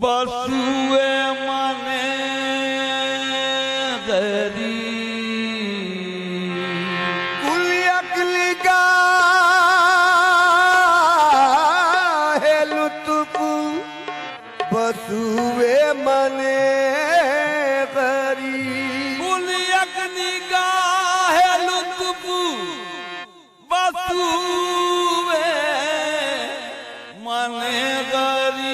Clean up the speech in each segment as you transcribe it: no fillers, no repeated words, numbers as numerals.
बसुए मने गरी कुल अकली का है लुत्फ बसुए मने गरी कुल अकली का है लुत्फ बसुए मने गरी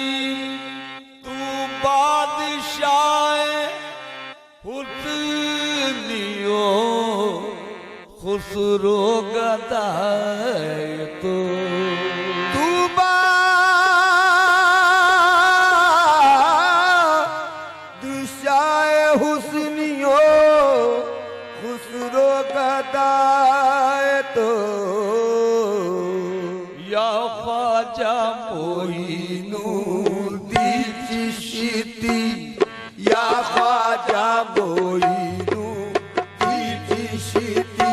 हुस्नियो खुसरो गदाए तो तू बादशाए हुस्नियो खुसरो गदाए तो या ख्वाजा मोइनुद्दीन चिश्ती या ख्वाजा मोइनुद्दीन चिश्ती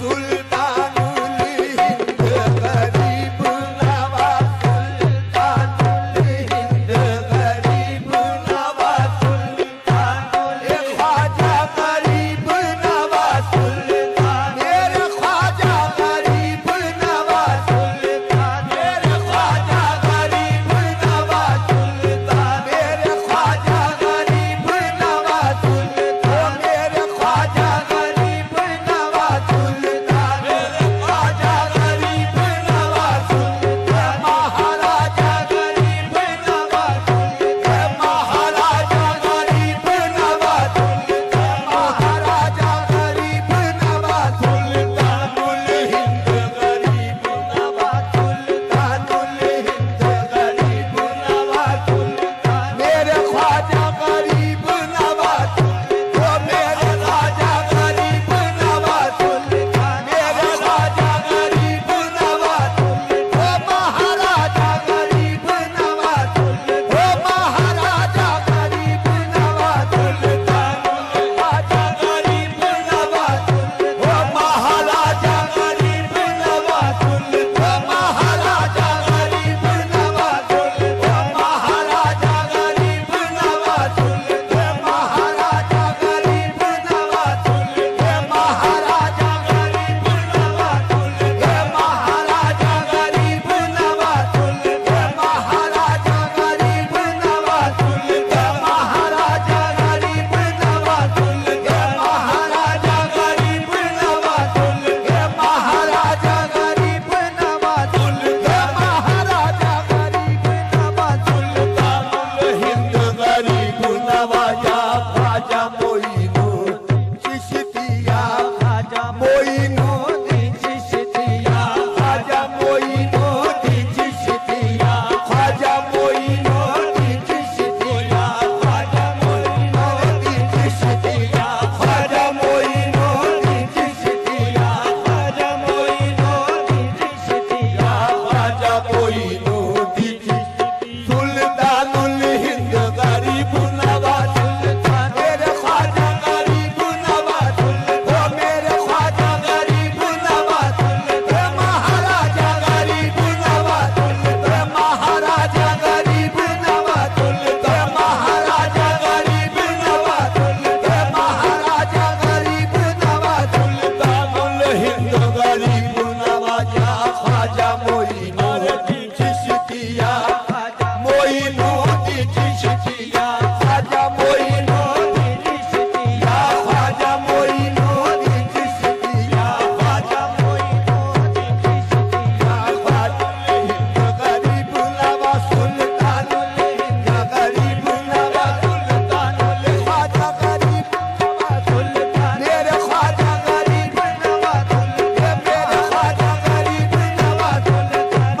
सुल्तानुल हिंद गरीब नवाज सुल्तानुल हिंद गरीब नवाज सुल्तानुल ख्वाजा गरीब नवाज सुल्तान मेरे ख्वाजा गरीब नवाज सुल्तान मेरे ख्वाजा गरीब नवाज सुल्तान मेरे ख्वाजा गरीब नवाज सुल्तान मेरे ख्वाजा गरीब नवाज सुल्तान मेरे ख्वाजा गरीब नवाज सुल्तान महाराजा गरीब नवाज सुल्तान महाराजा गरीब नवाज सुल्तान महाराजा गरीब नवाज सुल्तानुल हिंद गरीब नवाज सुल्तानुल हिंद गरीब नवाज सुल्तान मेरे ख्वाजा गरीब नवाज वो मेरे ख्वाजा गरीब नवाज सुल्तान मेरे ख्वाजा गरीब नवाज वो महाराजा गरीब नवाज वो महाराजा गरीब नवाज सुल्तान ख्वाजा गरीब नवाज वो महाराजा गरीब नवाज सुल्तान महाराजा गरीब नवाज वो महाराजा गरीब नवाज सुल्तान महाराजा गरीब नवाज सुल्तान महाराजा गरीब नवाज सुल्तान महाराजा गरीब नवाज सुल्तान महाराजा गरीब नवाज सुल्तान महाराजा गरीब नवाज सुल्तान महाराजा गरीब नवाज सुल्तान महाराजा गरीब नवाज सुल्तान महाराजा गरीब नवाज सुल्तानुल हिंद गरीब नवाजा ख्वाजा मोइनुद्दीन चिश्तिया ख्वाजा मोइनुद्दीन चिश्तिया ख्वाजा मोइनुद्दीन चिश्तिया ख्वाजा मोइनुद्दीन चिश्तिया ख्वाजा मोइनुद्दीन चिश्तिया ख्वाजा मोइनुद्दीन चिश्तिया ख्वाजा मोइनुद्दीन चिश्तिया ख्वाजा मोइनुद्दीन चिश्ती सुल्तानुल हिंद गरीब नवाज सुल्तान मेरे ख्वाजा गरीब नवाज वो मेरे ख्वाजा गरीब नवाज महाराजा गरीब नवाज महाराजा गरीब नवाज महाराजा गरीब नवाज महाराजा गरीब नवाज सुल्तानुल हिंद गरीब नवाजा ख्वाजा मोइनुद्दीन चिश्तिया मोइनुद्दीन चिश्तिया ख्वाजा मोइनुद्दीन चिश्तिया ख्वाजा मोइनुद्दीन चिश्तिया ख्वाजा मोइनुद्दीन चिश्तिया ख्वाजा हिंद गरीब नवाज सुल्तानुल हिंद गरीब नवाज सुल्तानुल ख्वाजा गरीब नवाज सुल्तान मेरे ख्वाजा गरीब नवाज सुल्तान मेरे ख्वाजा गरीब नवाज सुल्तान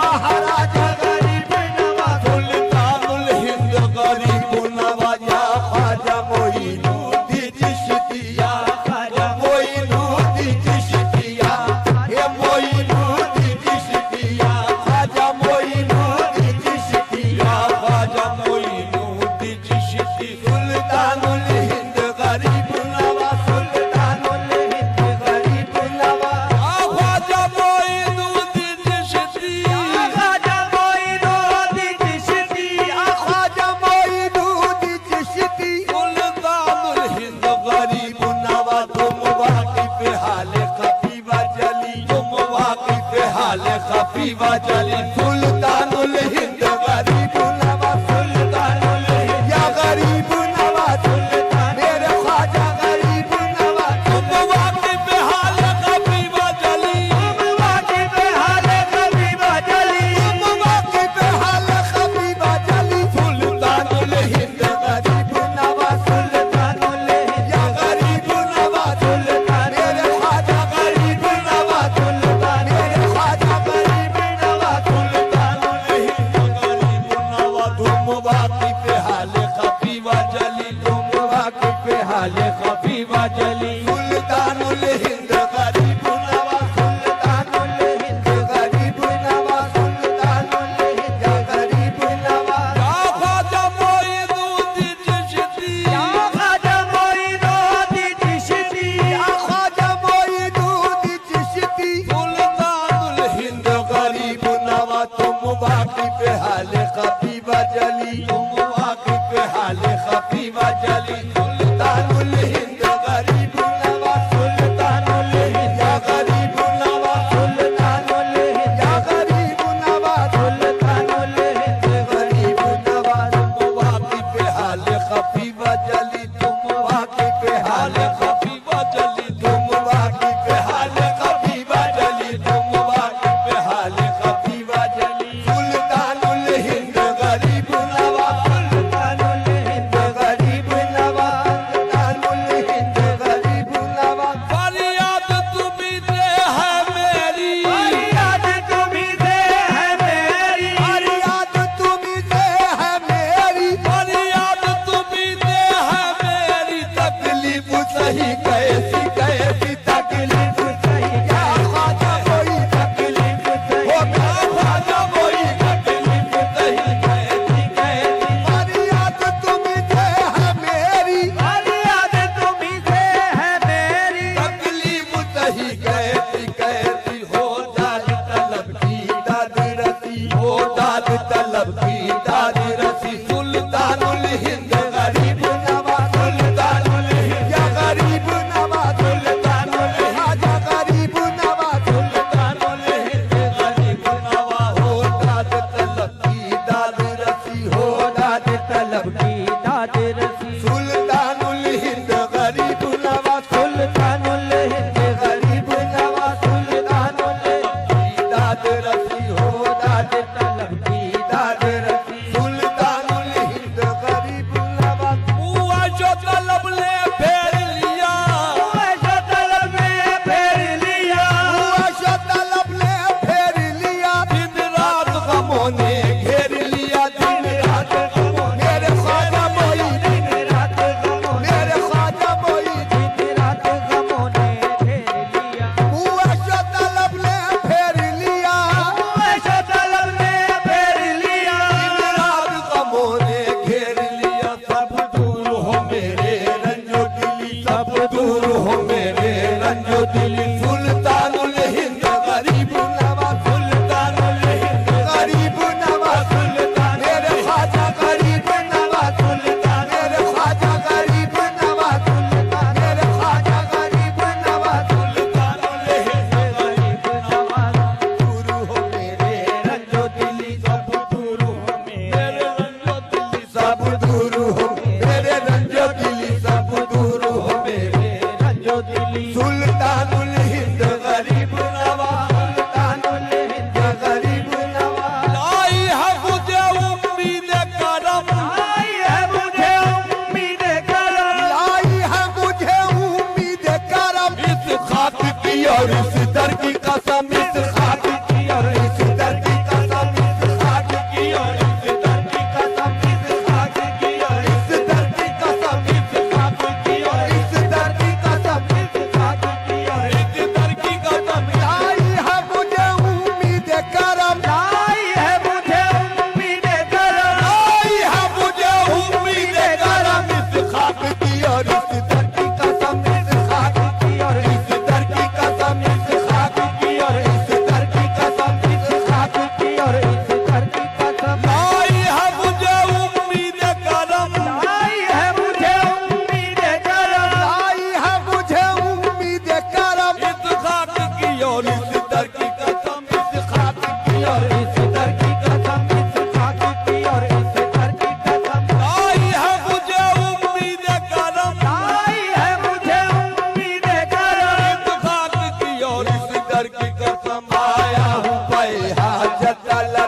खफीवा जली सुल्तानुल हिंद गरीब नवाज सुल्तानुल हिंद या गरीब नवाज सुल्तान मेरे ख्वाजा गरीब नवाज तुम वाकिफ हाल खफीवा जली तुम वाकिफ हाल खफीवा जली तुम वाकिफ हाल खफीवा जली सुल्तानुल हिंद गरीब नवाज सुल्तानुल हिंद या गरीब नवाज सुल्तान मेरे ख्वाजा गरीब नवाज सुल्तान मेरे ख्वाजा गरीब नवाज सुल्तानुल हिंद गरीब नवाज तुम वाकिफ हाल खफीवा जली तुम वाकिफ हाल खफीवा जली सुल्तानुल हिंद गरीब नवाज सुल्तानुल हिंद गरीब नवाज सुल्तानुल हिंद या गरीब नवाज या ख्वाजा मोइनुद्दीन चिश्ती या ख्वाजा मोइनुद्दीन चिश्ती या ख्वाजा मोइनुद्दीन चिश्ती सुल्तानुल हिंद गरीब नवाज तुम वाकिफ हाल खफीवा जली तुम वाकिफ हाल खफीवा जली सुल्तानुल हिंद गरीब नवाज सुल्तानुल हिंद या गरीब नवाज सुल्तानुल हिंद या गरीब नवाज सुल्तानुल हिंद गरीब नवाज तुम वाकिफ हाल खफीवा जली तुम वाकिफ हाल खफीवा जली तुम वाकिफ हाल खफीवा जली तुम वाकिफ हाल खफीवा जली सुल्तानुल हिंद गरीब नवाज सुल्तानुल हिंद गरीब नवाज सुल्तानुल हिंद गरीब नवाज फरियाद तुम्ही दे है मेरी फरियाद तुम्ही दे है मेरी फरियाद तुम्ही दे है मेरी फरियाद तुम्ही दे है मेरी तकलीफ सही कैसी कैसी तकलीफ सही क्या ख्वाजा कोई तकलीफ सही हो क्या ख्वाजा कोई तकलीफ सही कैसी कैसी फरियाद तुम्ही दे है मेरी फरियाद तुम्ही दे है मेरी तकलीफ सही कैसी कैसी हो दाद तलब की दाद रसी हो दाद तलब की दाद रसी सुल्तानुल हिंद गरीब नवाज सुल्तानुल हिंद या गरीब नवाज सुल्तानुल ख्वाजा गरीब नवाज सुल्तानुल हिंद गरीब नवाज हो दाद तलब की दाद रसी हो दाद तलब की दाद रसी सुल्तानुल हिंद गरीब नवाज सुल्तानुल हिंद गरीब नवाज सुल्तानुल हिंद दाद रसी हो दाद तलब की दाद रसी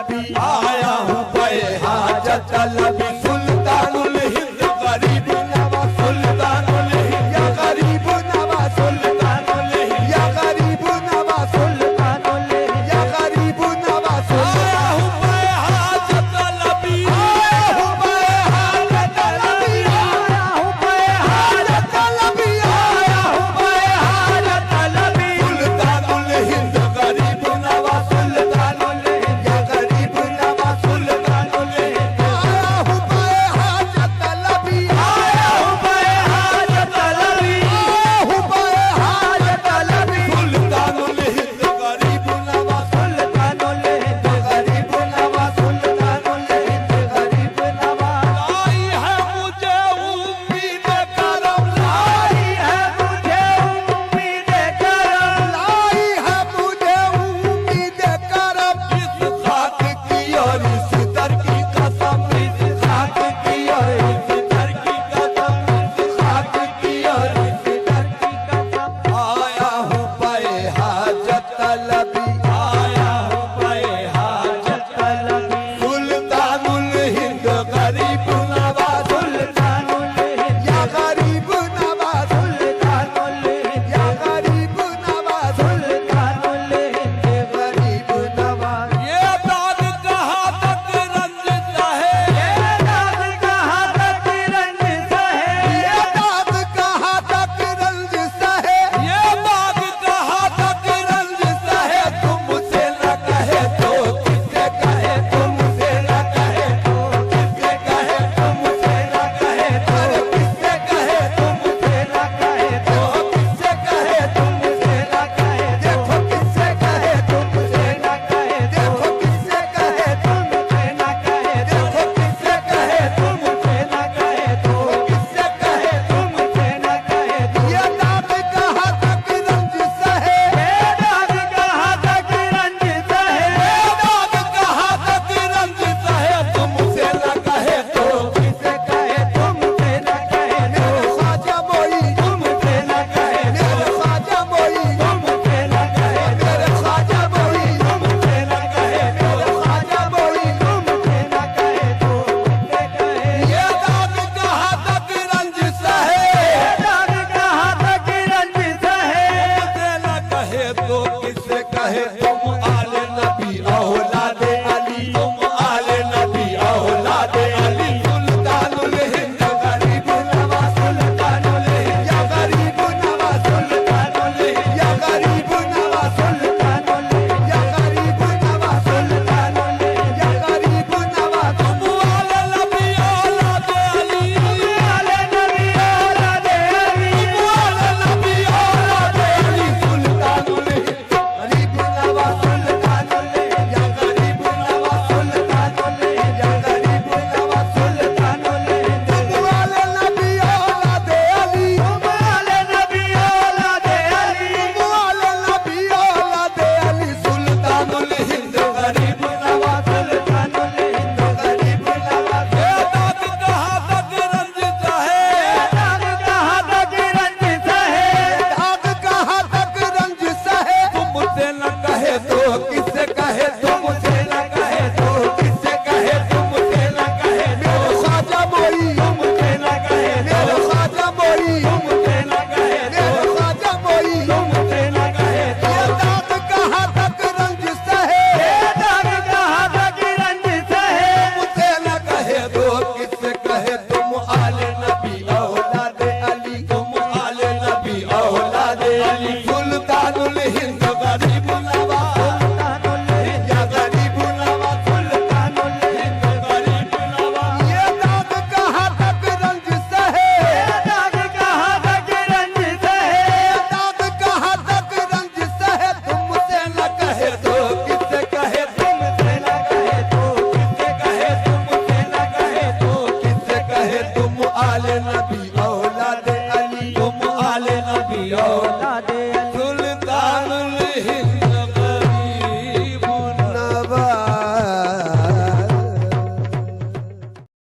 तलबी, आया हूँ पे हाजत तलबी।